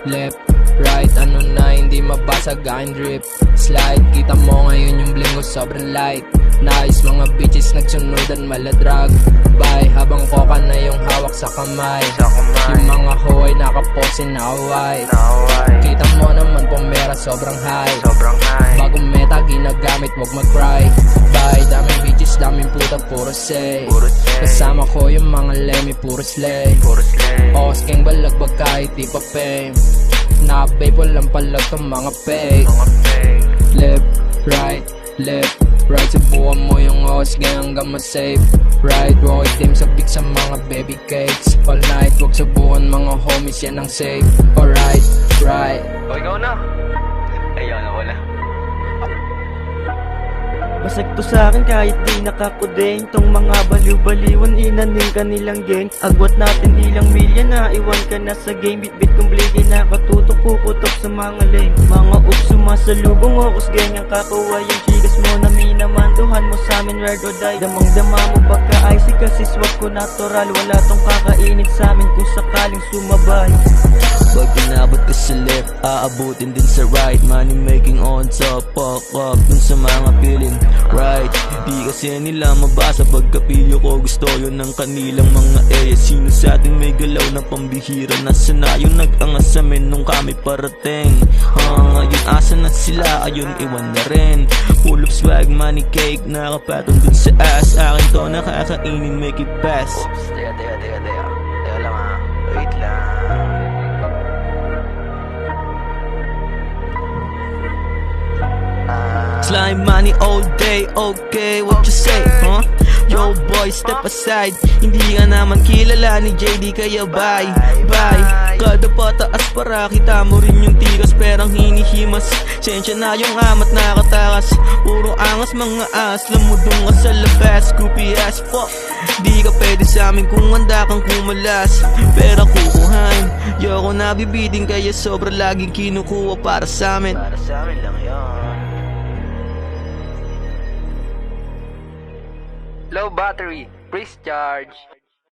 left, right, ano na hindi mabasag aking drip. Slide, kita mo ngayon yung bling ko sobrang light. Nice, mga bitches nagsunudan maladrag. Bye, habang koka na yung hawak sa kamay. Yung mga hoy nakapose na away. Kita mo naman pumera sobrang high. Bagong meta ginagamit wag mag-cry. Bye, daming bitches, daming puta, puro say. Kasama ko yung mga leme, puro slay. Os king balagbag kahit di pa fame. Na-babe, walang palag tong mga fake. Left, right, subukan mo yung os gang hanggang ma-safe. Right, roll team sabik sa mga baby cakes. All night, wag subukan mga homies, yan ang safe. Alright, right. O ikaw na. Ayaw na wala. Basag to sa'kin kahit di nakakudeng. Tong mga baliw-baliwan inaning kanilang gang. Agwat natin ilang milya na iwan ka na sa game. Bit-bit kong blade nakatutok puputok sa mga lane. Mga ups sumasalubong okus gang ang kakuha yung chigas mo na minamanduhan mo sa amin ride or die. Damang-dama mo pagka-icy kasi swag ko natural. Wala tong kakainit sa amin kung sakaling sumabay. Pag inabot ka sa left, aabutin din sa right. Money making on top, fuck up dun sa mga feeling right. Di kasi nila mabasa pagkapilyo ko. Gusto yun ng kanilang mga sino sa atin may galaw na pambihira? Nasaan na yung nag-angas sa amin nung kami parating? Ngayon asa na sila, ayun iwan na rin. Full of swag, money cake, nakapatong dun sa ass. Akin to nakakainin, make it pass. Oops, teka lang ha. Wait lang. Slime money all day, okay, what you say, huh? Yo boy, step aside. Hindi ka naman kilala ni JD kaya bye, bye. Kada pataas para kita mo rin yung tigas. Perang hinihimas, sensya na yung amat nakatakas. Puro angas mga ass, lamudong ka sa labas. Groupie as fuck, di ka pwede sa amin kung handa kang kumalas. Pera kukuhain, yoko nabibiting kaya sobra laging kinukuha para sa amin. Para sa amin lang yun. Low battery, please charge.